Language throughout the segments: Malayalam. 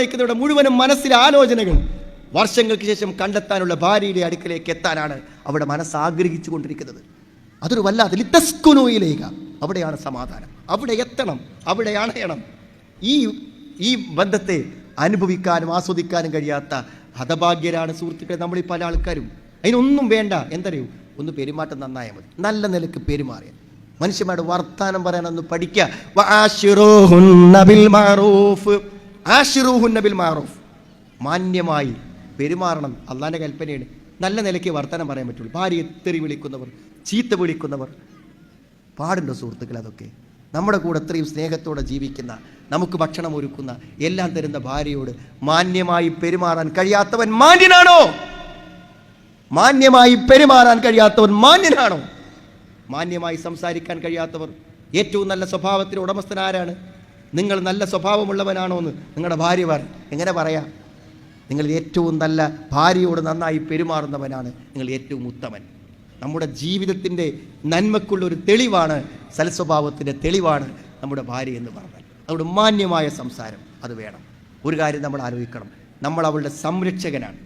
മുഴുവനും മനസ്സിലെ ആലോചനകൾ വർഷങ്ങൾക്ക് ശേഷം കണ്ടെത്താനുള്ള ഭാര്യയുടെ അടുക്കലേക്ക് എത്താനാണ് അവിടെ മനസ്സ് ആഗ്രഹിച്ചു കൊണ്ടിരിക്കുന്നത്. അതൊരു വല്ലാതെ ലിത്തസ്കുനോയിലേക, അവിടെയാണ് സമാധാനം, അവിടെ എത്തണം, അവിടെ അണയണം. ഈ ബന്ധത്തെ അനുഭവിക്കാനും ആസ്വദിക്കാനും കഴിയാത്ത ഹതഭാഗ്യരാണ് സുഹൃത്തുക്കളെ നമ്മൾ ഈ പല ആൾക്കാരും. അതിനൊന്നും വേണ്ട, എന്തറിയൂ, ഒന്ന് പെരുമാറ്റം നന്നായാൽ മതി, നല്ല നിലക്ക് പെരുമാറിയ മനുഷ്യന്മാരുടെ വർത്താനം പറയാനൊന്ന് പഠിക്കുക. മാന്യമായി പെരുമാറണം, അള്ളാന്റെ കൽപ്പനയാണ്. നല്ല നിലയ്ക്ക് വർത്തമാനം പറയാൻ പറ്റുള്ളൂ. ഭാര്യയെ തെറി വിളിക്കുന്നവർ, ചീത്ത വിളിക്കുന്നവർ പാടുണ്ടോ സുഹൃത്തുക്കൾ? അതൊക്കെ നമ്മുടെ കൂടെ അത്രയും സ്നേഹത്തോടെ ജീവിക്കുന്ന, നമുക്ക് ഭക്ഷണം ഒരുക്കുന്ന, എല്ലാം തരുന്ന ഭാര്യയോട് മാന്യമായി പെരുമാറാൻ കഴിയാത്തവൻ മാന്യനാണോ? മാന്യമായി പെരുമാറാൻ കഴിയാത്തവൻ മാന്യനാണോ? മാന്യമായി സംസാരിക്കാൻ കഴിയാത്തവർ, ഏറ്റവും നല്ല സ്വഭാവത്തിന് ഉടമസ്ഥൻ ആരാണ്? നിങ്ങൾ നല്ല സ്വഭാവമുള്ളവനാണോ എന്ന് നിങ്ങളുടെ ഭാര്യ പറയും. എങ്ങനെ പറയാം? നിങ്ങൾ ഏറ്റവും നല്ല ഭാര്യയോട് നന്നായി പെരുമാറുന്നവനാണ് നിങ്ങൾ ഏറ്റവും ഉത്തമൻ. നമ്മുടെ ജീവിതത്തിൻ്റെ നന്മക്കുള്ളൊരു തെളിവാണ്, സൽസ്വഭാവത്തിൻ്റെ തെളിവാണ് നമ്മുടെ ഭാര്യ എന്ന് പറഞ്ഞാൽ. അതുകൊണ്ട് മാന്യമായ സംസാരം അത് വേണം. ഒരു കാര്യം നമ്മൾ ആലോചിക്കണം, നമ്മൾ അവളുടെ സംരക്ഷകനാണ്,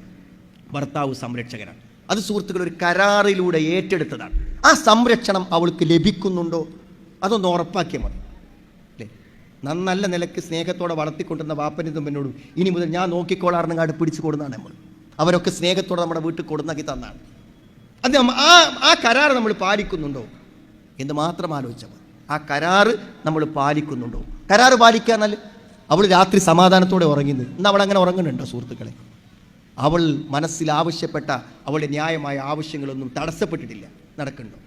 ഭർത്താവ് സംരക്ഷകനാണ്. അത് സുഹൃത്തുക്കൾ ഒരു കരാറിലൂടെ ഏറ്റെടുത്തതാണ്. ആ സംരക്ഷണം അവൾക്ക് ലഭിക്കുന്നുണ്ടോ അതൊന്ന് ഉറപ്പാക്കിയാൽ മതി. അല്ലേ? നല്ല നിലയ്ക്ക് സ്നേഹത്തോടെ വളർത്തിക്കൊണ്ടിരുന്ന വാപ്പനും തുമ്പനോടും ഇനി മുതൽ ഞാൻ നോക്കിക്കോളാർന്നങ്ങാട് പിടിച്ചു കൊടുന്നാണ് നമ്മൾ. അവരൊക്കെ സ്നേഹത്തോടെ നമ്മുടെ വീട്ടിൽ കൊടുന്നാക്കി തന്നാണ്. അത് ആ കരാർ നമ്മൾ പാലിക്കുന്നുണ്ടോ എന്ന് മാത്രം ആലോചിച്ചാൽ മതി. ആ കരാറ് നമ്മൾ പാലിക്കുന്നുണ്ടോ? കരാറ് പാലിക്കാന്നാൽ അവൾ രാത്രി സമാധാനത്തോടെ ഉറങ്ങുന്നത്, ഇന്ന് അവൾ അങ്ങനെ ഉറങ്ങുന്നുണ്ടോ സുഹൃത്തുക്കളെ? അവൾ മനസ്സിൽ ആവശ്യപ്പെട്ട അവളുടെ ന്യായമായ ആവശ്യങ്ങളൊന്നും തടസ്സപ്പെട്ടിട്ടില്ല, നടക്കുന്നുണ്ടോ?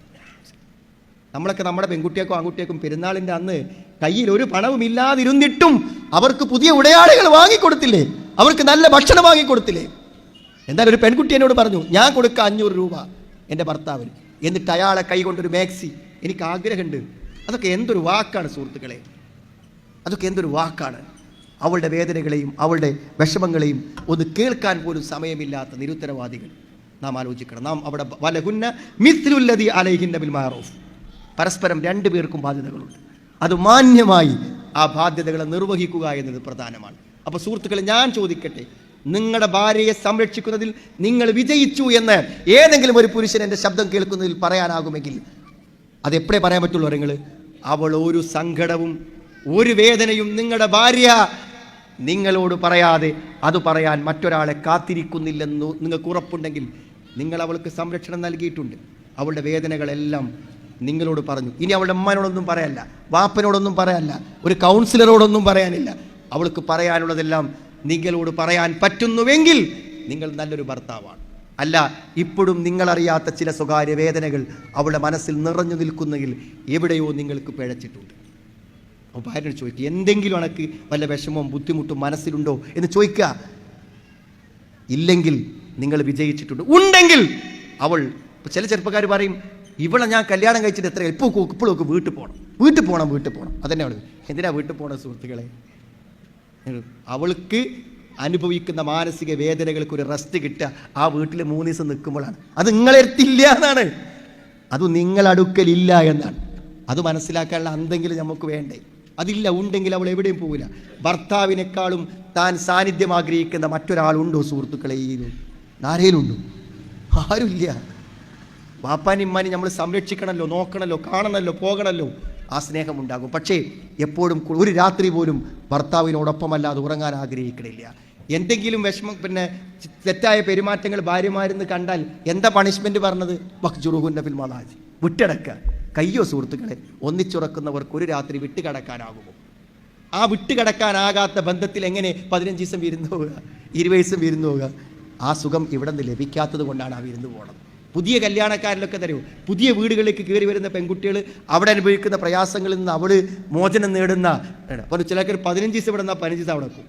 നമ്മളൊക്കെ നമ്മുടെ പെൺകുട്ടിയേക്കും ആൺകുട്ടിയേക്കും പെരുന്നാളിൻ്റെ അന്ന് കയ്യിൽ ഒരു പണവും ഇല്ലാതിരുന്നിട്ടും അവർക്ക് പുതിയ ഉടയാടകൾ വാങ്ങിക്കൊടുത്തില്ലേ? അവർക്ക് നല്ല ഭക്ഷണം വാങ്ങിക്കൊടുത്തില്ലേ? എന്തായാലും ഒരു പെൺകുട്ടി എന്നോട് പറഞ്ഞു, ഞാൻ കൊടുക്കുക 500 രൂപ എൻ്റെ ഭർത്താവിന്, എന്നിട്ട് അയാളെ കൈ കൊണ്ടൊരു മാക്സി, എനിക്ക് ആഗ്രഹമുണ്ട്. അതൊക്കെ എന്തൊരു വാക്കാണ് സുഹൃത്തുക്കളെ, അതൊക്കെ എന്തൊരു വാക്കാണ്. അവളുടെ വേദനകളെയും അവളുടെ വിഷമങ്ങളെയും ഒന്ന് കേൾക്കാൻ പോലും സമയമില്ലാത്ത നിരുത്തരവാദികൾ നാം ആലോചിക്കണം. നാം അവിടെ വലഹുന്ന മിസ്ലുല്ലദി അലൈഹിന്ന ബിൽ മഅറൂഫ്, പരസ്പരം രണ്ടു പേർക്കും ബാധ്യതകളുണ്ട്. അത് മാന്യമായി ആ ബാധ്യതകളെ നിർവഹിക്കുക എന്നത് പ്രധാനമാണ്. അപ്പോൾ സുഹൃത്തുക്കളെ, ഞാൻ ചോദിക്കട്ടെ, നിങ്ങളുടെ ഭാര്യയെ സംരക്ഷിക്കുന്നതിൽ നിങ്ങൾ വിജയിച്ചു എന്ന് ഏതെങ്കിലും ഒരു പുരുഷൻ എൻ്റെ ശബ്ദം കേൾക്കുന്നതിൽ പറയാനാകുമെങ്കിൽ അതെപ്പോഴേ പറയാൻ പറ്റുള്ളൂ? നിങ്ങൾ അവൾ ഒരു സങ്കടവും ഒരു വേദനയും നിങ്ങളുടെ ഭാര്യ നിങ്ങളോട് പറയാതെ അത് പറയാൻ മറ്റൊരാളെ കാത്തിരിക്കുന്നില്ലെന്ന് നിങ്ങൾക്ക് ഉറപ്പുണ്ടെങ്കിൽ നിങ്ങൾ അവൾക്ക് സംരക്ഷണം നൽകിയിട്ടുണ്ട്. അവളുടെ വേദനകളെല്ലാം നിങ്ങളോട് പറഞ്ഞു. ഇനി അവളുടെ അമ്മനോടൊന്നും പറയാനില്ല, വാപ്പനോടൊന്നും പറയാനില്ല, ഒരു കൗൺസിലറോടൊന്നും പറയാനില്ല. അവൾക്ക് പറയാനുള്ളതെല്ലാം നിങ്ങളോട് പറയാൻ പറ്റുന്നുവെങ്കിൽ നിങ്ങൾ നല്ലൊരു ഭർത്താവാണ്. അല്ല, ഇപ്പോഴും നിങ്ങളറിയാത്ത ചില സ്വകാര്യ വേദനകൾ അവളുടെ മനസ്സിൽ നിറഞ്ഞു നിൽക്കുന്നെങ്കിൽ എവിടെയോ നിങ്ങൾക്ക് പിഴച്ചിട്ടുണ്ട്. അപ്പോൾ ഭാര്യയോട് ചോദിക്കുക, എന്തെങ്കിലും അനക്ക് വല്ല വിഷമവും ബുദ്ധിമുട്ടും മനസ്സിലുണ്ടോ എന്ന് ചോദിക്കുക. ഇല്ലെങ്കിൽ നിങ്ങൾ വിജയിച്ചിട്ടുണ്ട്. ഉണ്ടെങ്കിൽ അവൾ, ചില ചെറുപ്പക്കാർ പറയും, ഇവളെ ഞാൻ കല്യാണം കഴിച്ചിട്ട് എത്ര ഇപ്പോഴൊക്കെ വീട്ടിൽ പോകണം. അതന്നെയാണ്. എന്തിനാ വീട്ടിൽ പോകണം സുഹൃത്തുക്കളെ? അവൾക്ക് അനുഭവിക്കുന്ന മാനസിക വേദനകൾക്ക് ഒരു റെസ്റ്റ് കിട്ടുക ആ വീട്ടിൽ 3 ദിവസം നിൽക്കുമ്പോഴാണ്. അത് നിങ്ങളെടുത്തില്ല എന്നാണ്, അത് നിങ്ങളടുക്കലില്ല എന്നാണ്. അത് മനസ്സിലാക്കാനുള്ള എന്തെങ്കിലും നമുക്ക് വേണ്ടേ? അതില്ല. ഉണ്ടെങ്കിൽ അവൾ എവിടെയും പോവില്ല. ഭർത്താവിനേക്കാളും താൻ സാന്നിധ്യം ആഗ്രഹിക്കുന്ന മറ്റൊരാളുണ്ടോ സുഹൃത്തുക്കളെ? ആരേലുണ്ടോ? ആരുമില്ല. വാപ്പാനും ഉമ്മാനും നമ്മൾ സംരക്ഷിക്കണമല്ലോ, നോക്കണമല്ലോ, കാണണമല്ലോ, പോകണമല്ലോ. ആ സ്നേഹമുണ്ടാകും. പക്ഷേ എപ്പോഴും ഒരു രാത്രി പോലും ഭർത്താവിനോടൊപ്പമല്ലാതെ ഉറങ്ങാൻ ആഗ്രഹിക്കണില്ല. എന്തെങ്കിലും വിഷമം, തെറ്റായ പെരുമാറ്റങ്ങൾ ഭാര്യമാരെന്ന് കണ്ടാൽ എന്താ പണിഷ്മെന്റ് പറഞ്ഞത്? വഖ്ജുറുഹുന്ന ഫിൽ മളാജി, വിട്ടടക്കുക. കയ്യോ സുഹൃത്തുക്കളെ? ഒന്നിച്ചുറക്കുന്നവർക്ക് ഒരു രാത്രി വിട്ടുകടക്കാനാകുമോ? ആ വിട്ടുകടക്കാനാകാത്ത ബന്ധത്തിൽ എങ്ങനെ 15 ദിവസം വിരുന്ന് പോവുക, 20 ദിവസം വിരുന്ന് പോവുക? ആ സുഖം ഇവിടെ നിന്ന് ലഭിക്കാത്തത് കൊണ്ടാണ് ആ വിരുന്ന് പോകണം. പുതിയ കല്യാണക്കാരിലൊക്കെ തരൂ, പുതിയ വീടുകളിലേക്ക് കയറി വരുന്ന പെൺകുട്ടികൾ അവിടെ അനുഭവിക്കുന്ന പ്രയാസങ്ങളിൽ നിന്ന് അവൾ മോചനം നേടുന്ന, അപ്പോൾ ചിലർക്ക് 15 ദിവസം ഇവിടെ നിന്നാൽ 15 ദിവസം അവിടെ വെക്കും.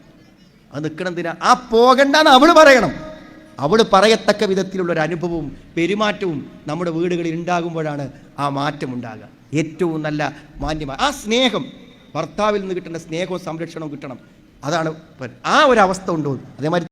അത് നിൽക്കണം എന്തിനാ? ആ പോകണ്ടെന്ന് അവൾ പറയണം. അവൾ പറയത്തക്ക വിധത്തിലുള്ളൊരു അനുഭവവും പെരുമാറ്റവും നമ്മുടെ വീടുകളിൽ ഉണ്ടാകുമ്പോഴാണ് ആ മാറ്റം ഉണ്ടാകുക. ഏറ്റവും നല്ല മാന്യമായ ആ സ്നേഹം, ഭർത്താവിൽ നിന്ന് കിട്ടുന്ന സ്നേഹവും സംരക്ഷണവും കിട്ടണം. അതാണ് ആ ഒരു അവസ്ഥ ഉണ്ടോ? അതേമാതിരി